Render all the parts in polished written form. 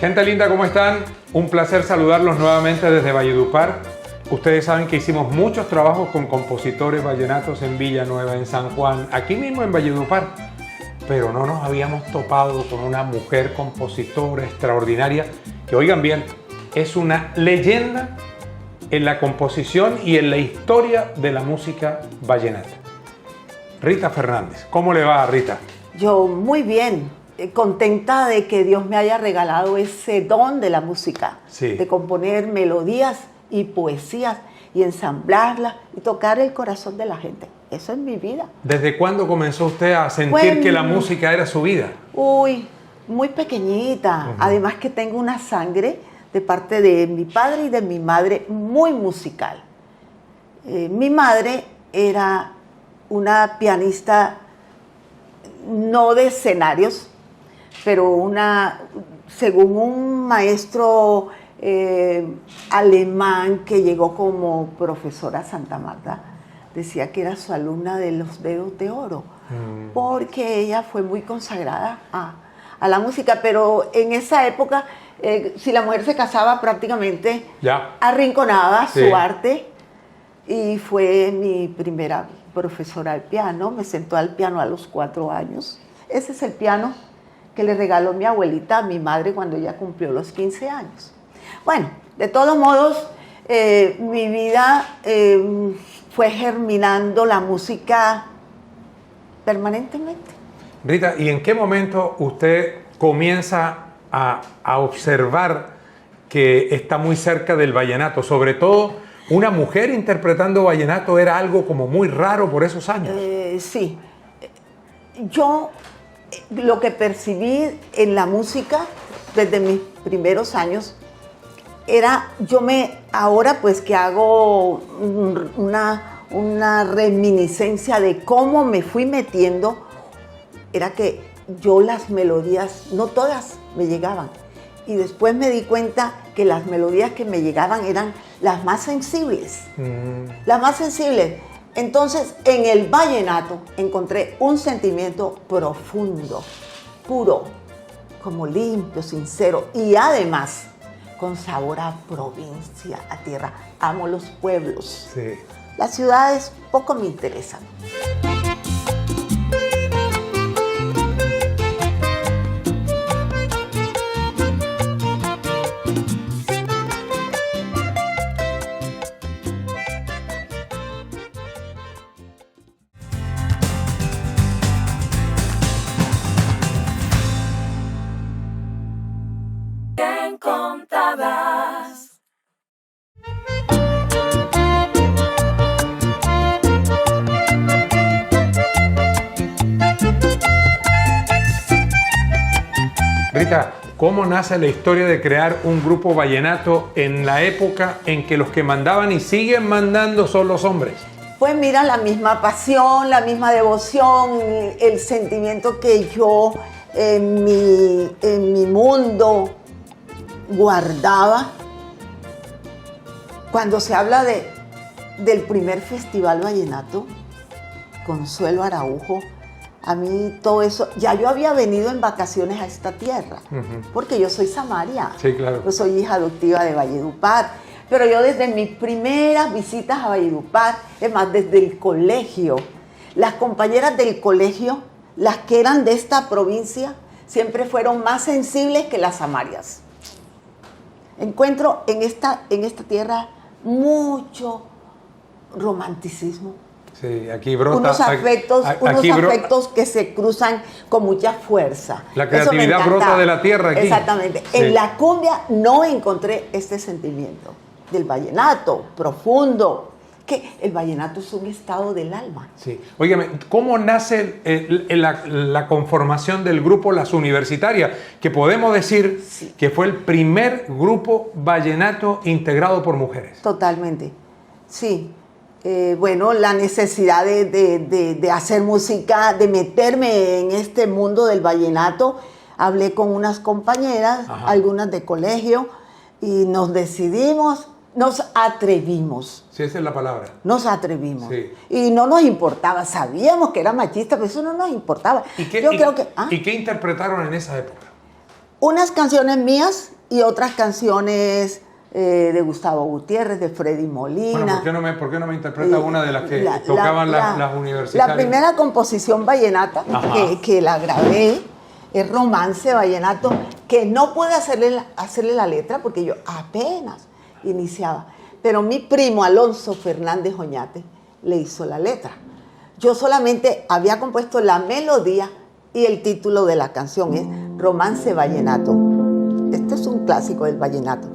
Gente linda, ¿cómo están? Un placer saludarlos nuevamente desde Valledupar. Ustedes saben que hicimos muchos trabajos con compositores vallenatos en Villanueva, en San Juan, aquí mismo en Valledupar, pero no nos habíamos topado con una mujer compositora extraordinaria que, oigan bien, es una leyenda en la composición y en la historia de la música vallenata. Rita Fernández. ¿Cómo le va, Rita? Yo muy bien, contenta de que Dios me haya regalado ese don de la música, Sí. de componer melodías y poesías y ensamblarlas y tocar el corazón de la gente. Eso es mi vida. ¿Desde cuándo comenzó usted a sentir Bueno, que la música era su vida? Uy, muy pequeñita. Además que tengo una sangre de parte de mi padre y de mi madre muy musical. Mi madre era una pianista no de escenarios, pero según un maestro alemán que llegó como profesora a Santa Marta, decía que era su alumna de los dedos de oro, porque ella fue muy consagrada a la música, pero en esa época, si la mujer se casaba, prácticamente Ya. arrinconaba Sí. su arte, y fue mi primera profesora de piano. Me sentó al piano a los 4 años. Ese es el piano que le regaló mi abuelita a mi madre cuando ella cumplió los 15 años. Bueno, de todos modos, mi vida fue germinando la música permanentemente. Rita, ¿y en qué momento usted comienza a observar que está muy cerca del vallenato? Sobre todo, una mujer interpretando vallenato era algo como muy raro por esos años. Sí. Yo lo que percibí en la música desde mis primeros años era, ahora pues que hago una reminiscencia de cómo me fui metiendo, era que yo las melodías, no todas me llegaban. Y después me di cuenta que las melodías que me llegaban eran las más sensibles. Las más sensibles. Entonces, en el vallenato encontré un sentimiento profundo, puro, como limpio, sincero y además con sabor a provincia, a tierra. Amo los pueblos. Sí. Las ciudades poco me interesan. ¿Quién contabas? Rita, ¿cómo nace la historia de crear un grupo vallenato en la época en que los que mandaban y siguen mandando son los hombres? Pues mira, la misma pasión, la misma devoción, el sentimiento que yo en mi mundo guardaba. Cuando se habla del primer festival vallenato, Consuelo Araujo, a mí todo eso, ya yo había venido en vacaciones a esta tierra, porque yo soy samaria, Sí, claro. yo soy hija adoptiva de Valledupar, pero yo desde mis primeras visitas a Valledupar, es más, desde el colegio, las compañeras del colegio, las que eran de esta provincia, siempre fueron más sensibles que las samarias. Encuentro en esta tierra mucho romanticismo. Sí, aquí brota. Unos afectos, aquí afectos que se cruzan con mucha fuerza. La Eso me creatividad encantaba. brota de la tierra aquí. Exactamente. Sí. En la cumbia no encontré este sentimiento del vallenato profundo, que el vallenato es un estado del alma. Sí. Óigame, ¿cómo nace la conformación del grupo Las Universitarias? Que podemos decir Sí. que fue el primer grupo vallenato integrado por mujeres. Totalmente, sí. Bueno, la necesidad de hacer música, de meterme en este mundo del vallenato. Hablé con unas compañeras, Ajá. algunas de colegio, y nos decidimos, nos atrevimos. Sí, esa es la palabra. Nos atrevimos. Sí. Y no nos importaba, sabíamos que era machista, pero eso no nos importaba. ¿Y qué, Yo creo que... ¿Y qué interpretaron en esa época? Unas canciones mías y otras canciones de Gustavo Gutiérrez, de Freddy Molina. Bueno, ¿por qué no me interpreta una de las que tocaban las universitarias? La primera composición vallenata que la grabé es Romance Vallenato, que no pude hacerle la letra porque yo apenas iniciaba. Pero mi primo Alonso Fernández Oñate le hizo la letra. Yo solamente había compuesto la melodía y el título de la canción es Romance Vallenato. Este es un clásico del vallenato.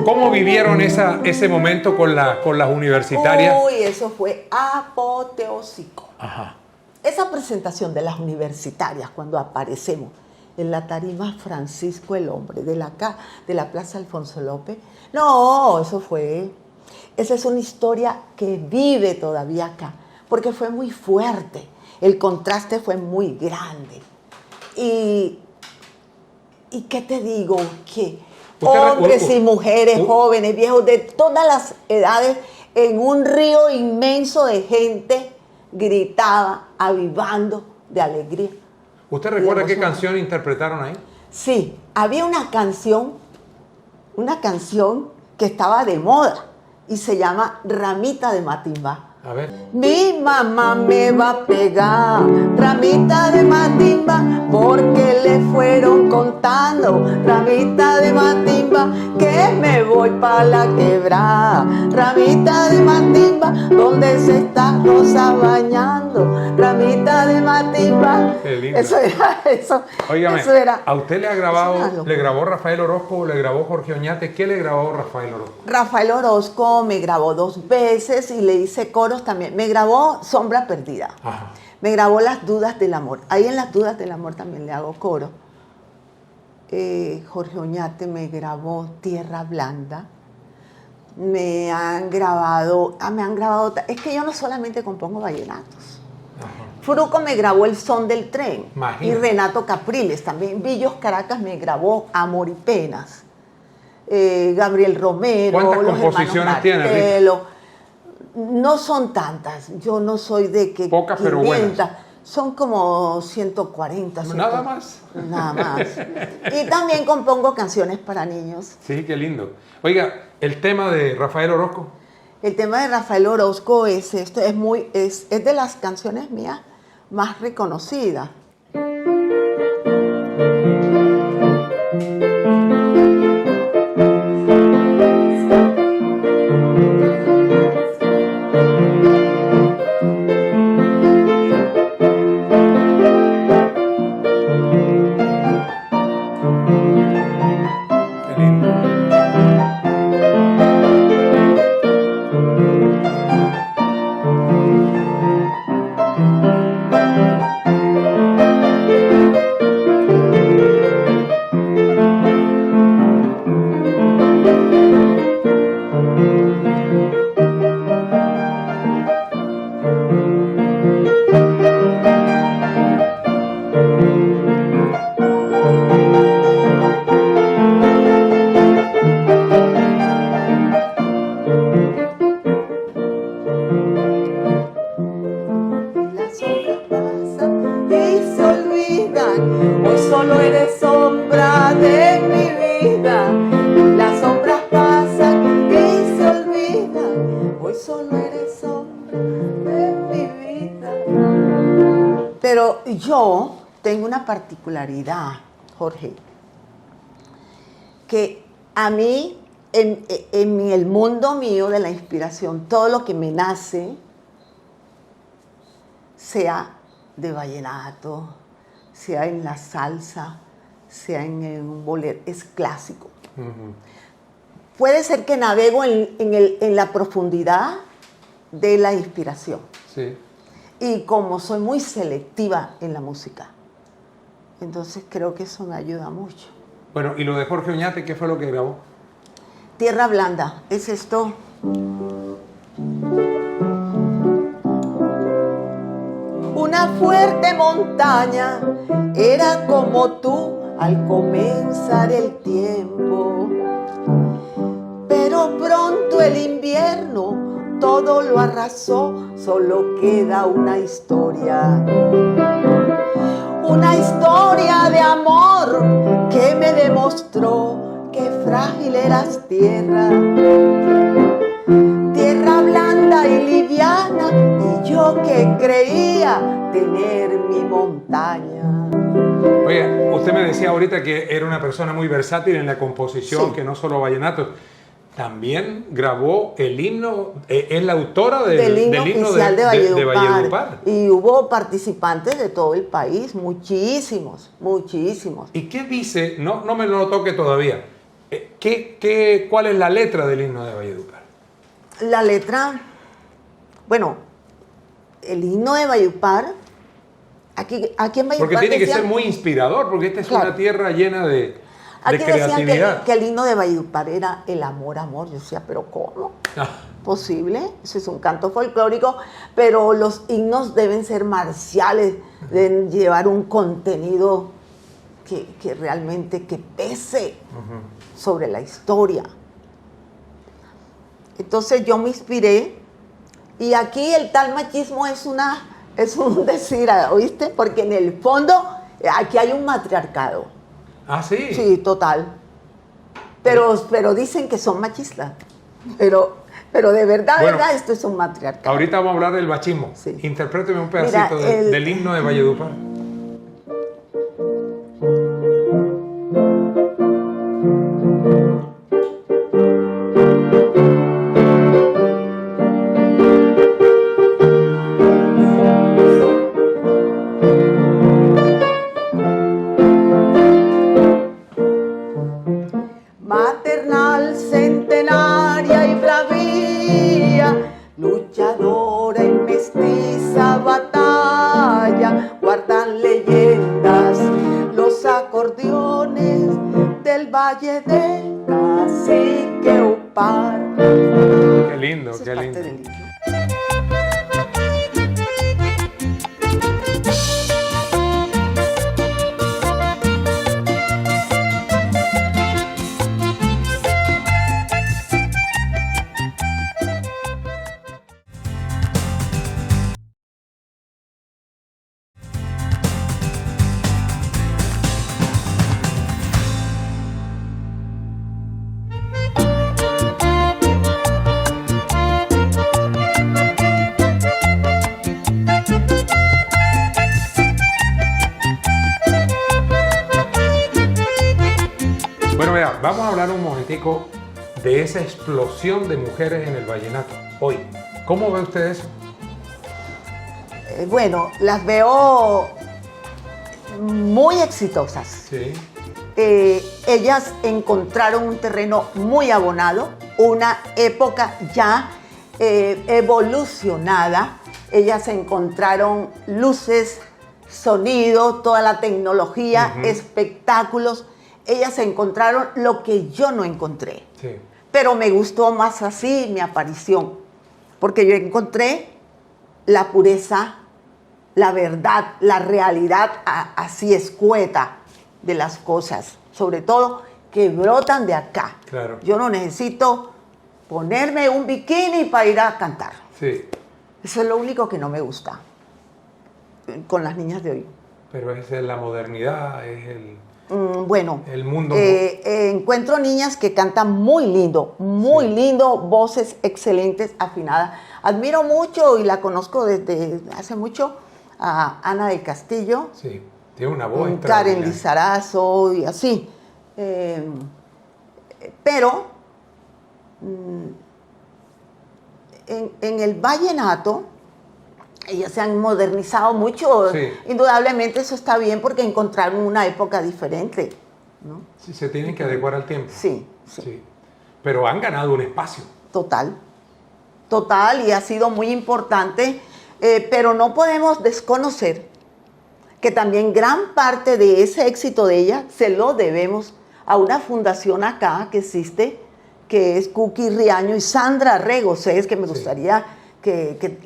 ¿Cómo vivieron ese momento con las universitarias? Uy, eso fue apoteósico. Ajá. Esa presentación de las universitarias, cuando aparecemos en la tarima Francisco el Hombre de la Plaza Alfonso López, no, esa es una historia que vive todavía acá, porque fue muy fuerte, el contraste fue muy grande. Y ¿qué te digo? Que hombres y mujeres, jóvenes, viejos, de todas las edades, en un río inmenso de gente, gritaba, avivando de alegría. ¿Usted recuerda qué canción interpretaron ahí? Sí, había una canción que estaba de moda y se llama Ramita de Matimba. A ver. Mi mamá me va a pegar, ramita de matimba, porque le fueron contando, ramita de matimba, que me voy pa' la quebrada, ramita de matimba, donde se está Rosa bañando, ramita de matimba. Qué lindo. Eso era eso. Óigame, eso era. ¿a usted le grabó Rafael Orozco, le grabó Jorge Oñate? ¿Qué le grabó Rafael Orozco? Rafael Orozco me grabó 2 veces y le hice coros también. Me grabó Sombra Perdida. Ajá. Me grabó Las Dudas del Amor. Ahí en Las Dudas del Amor también le hago coro. Jorge Oñate me grabó Tierra Blanda. Me han grabado. Es que yo no solamente compongo vallenatos. Ajá. Fruco me grabó El Son del Tren. Imagínate. Y Renato Capriles también. Villos Caracas me grabó Amor y Penas. Gabriel Romero. ¿Cuántas los composiciones tiene, Martelo. No son tantas, yo no soy de que pocas, 500, pero buenas. Son como 140. Nada más. Nada más. Y también compongo canciones para niños. Sí, qué lindo. Oiga, el tema de Rafael Orozco. El tema de Rafael Orozco es de las canciones mías más reconocidas. Pero yo tengo una particularidad, Jorge, que a mí, en el mundo mío de la inspiración, todo lo que me nace, sea de vallenato, sea en la salsa, sea en un bolero, es clásico. Uh-huh. Puede ser que navego en la profundidad de la inspiración. Sí. Y como soy muy selectiva en la música, entonces creo que eso me ayuda mucho. Bueno, ¿y lo de Jorge Oñate, qué fue lo que grabó? Tierra Blanda, es esto. Una fuerte montaña era como tú al comenzar el tiempo, pero pronto el invierno todo lo arrasó, solo queda una historia de amor que me demostró que frágil eras tierra, tierra blanda y liviana, y yo que creía tener mi montaña. Oye, usted me decía ahorita que era una persona muy versátil en la composición, Sí. que no solo vallenatos. También grabó el himno, es la autora Del himno oficial de Valledupar. Valledupar. Y hubo participantes de todo el país, muchísimos, muchísimos. ¿Y qué dice? No me lo toque todavía. ¿Cuál es la letra del himno de Valledupar? La letra, bueno, el himno de Valledupar, aquí en Valledupar Porque tiene que decían- ser muy inspirador, porque esta es Claro. una tierra llena de Aquí decían creatividad. que el himno de Valledupar era el amor, amor. Yo decía, ¿pero cómo? Ah, Posible, eso es un canto folclórico, pero los himnos deben ser marciales, deben llevar un contenido que realmente que pese sobre la historia. Entonces yo me inspiré, y aquí el tal machismo es un decir, ¿oíste? Porque en el fondo aquí hay un matriarcado. ah, sí. Sí, total. Pero dicen que son machistas. Pero de verdad, Bueno, verdad, esto es un matriarcado. Ahorita vamos a hablar del machismo. Sí. Interpréteme un pedacito Mira, del himno de Valledupar. Maternal, centenaria y bravía, luchadora en mestiza batalla, guardan leyendas los acordeones del Valle del Cacique Upar. Qué lindo, Eso es qué parte lindo. del himno. Bueno, vea, vamos a hablar un momentico de esa explosión de mujeres en el vallenato hoy. ¿Cómo ve usted eso? Bueno, las veo muy exitosas. Sí. Ellas encontraron un terreno muy abonado, una época ya evolucionada. Ellas encontraron luces, sonido, toda la tecnología, espectáculos. Ellas encontraron lo que yo no encontré. Sí. Pero me gustó más así mi aparición, porque yo encontré la pureza, la verdad, la realidad así escueta de las cosas, sobre todo que brotan de acá. Claro. Yo no necesito ponerme un bikini para ir a cantar. Sí. Eso es lo único que no me gusta con las niñas de hoy. Pero esa es la modernidad, es Bueno, el mundo. encuentro niñas que cantan muy lindo, voces excelentes, afinadas. Admiro mucho y la conozco desde hace mucho a Ana del Castillo, Sí, tiene una voz Karen extraordinaria. Lizarazo y así. Pero en el vallenato ellas se han modernizado mucho. Sí. Indudablemente eso está bien porque encontraron una época diferente, ¿no? Sí, se tienen que adecuar al tiempo. Sí, sí, Sí. Pero han ganado un espacio. total. Total, y ha sido muy importante, pero no podemos desconocer que también gran parte de ese éxito de ella se lo debemos a una fundación acá que existe, que es Cookie Riaño y Sandra Rego. Es que me gustaría que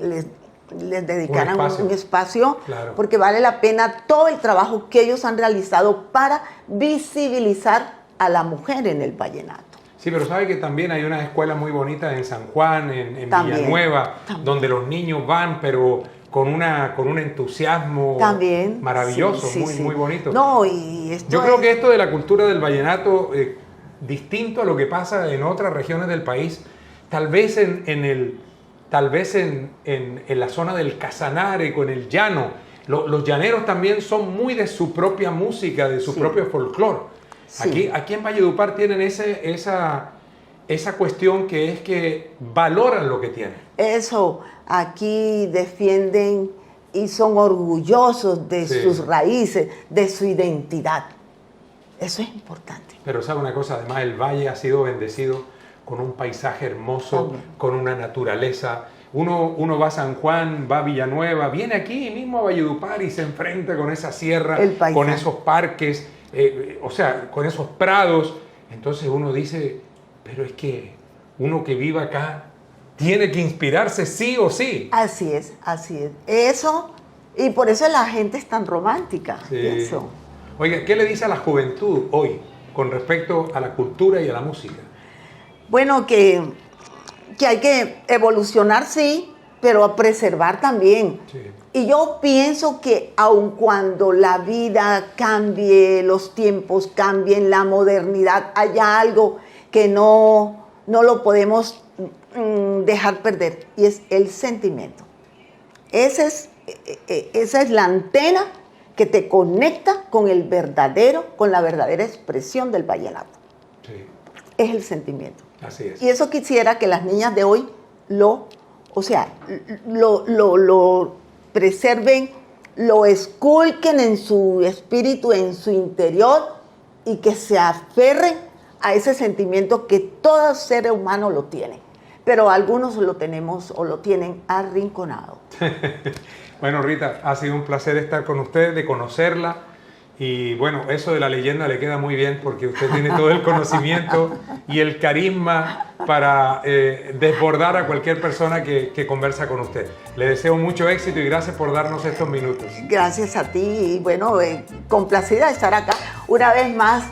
les dedicaran un espacio, claro, porque vale la pena todo el trabajo que ellos han realizado para visibilizar a la mujer en el vallenato. Sí, pero sabe que también hay unas escuelas muy bonitas en San Juan, en También, Villanueva, también, donde los niños van, pero con un entusiasmo también, maravilloso, sí, sí, muy bonito. No, y esto yo creo que esto de la cultura del vallenato, distinto a lo que pasa en otras regiones del país, tal vez en la zona del Casanare, con el llano, los llaneros también son muy de su propia música, de su propio folclore. Sí. Aquí en Valledupar tienen esa cuestión que es que valoran lo que tienen. Eso, aquí defienden y son orgullosos de sus raíces, de su identidad. Eso es importante. Pero sabe una cosa, además el valle ha sido bendecido con un paisaje hermoso, también, con una naturaleza. Uno va a San Juan, va a Villanueva, viene aquí mismo a Valledupar y se enfrenta con esa sierra, con esos parques, o sea, con esos prados. Entonces uno dice, pero es que uno que vive acá tiene que inspirarse sí o sí. Así es, así es. Eso, y por eso la gente es tan romántica. Sí. Eso. Oiga, ¿qué le dice a la juventud hoy con respecto a la cultura y a la música? Bueno, que hay que evolucionar, sí, pero a preservar también. Sí. Y yo pienso que aun cuando la vida cambie, los tiempos cambien, la modernidad, haya algo que no lo podemos dejar perder, y es el sentimiento. Esa es la antena que te conecta con la verdadera expresión del vallenato. Sí. Es el sentimiento. Así es. Y eso quisiera que las niñas de hoy lo preserven, lo esculquen en su espíritu, en su interior, y que se aferren a ese sentimiento que todo ser humano lo tiene. Pero algunos lo tenemos o lo tienen arrinconado. Bueno, Rita, ha sido un placer estar con usted, de conocerla. Y bueno, eso de la leyenda le queda muy bien porque usted tiene todo el conocimiento y el carisma para desbordar a cualquier persona que conversa con usted. Le deseo mucho éxito y gracias por darnos estos minutos. Gracias a ti y bueno, complacida de estar acá. Una vez más,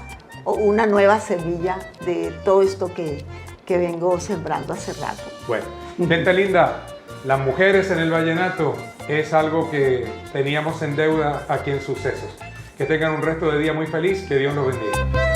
una nueva semilla de todo esto que vengo sembrando hace rato. Bueno, gente linda, las mujeres en el vallenato es algo que teníamos en deuda aquí en Sucesos. Que tengan un resto de día muy feliz, que Dios los bendiga.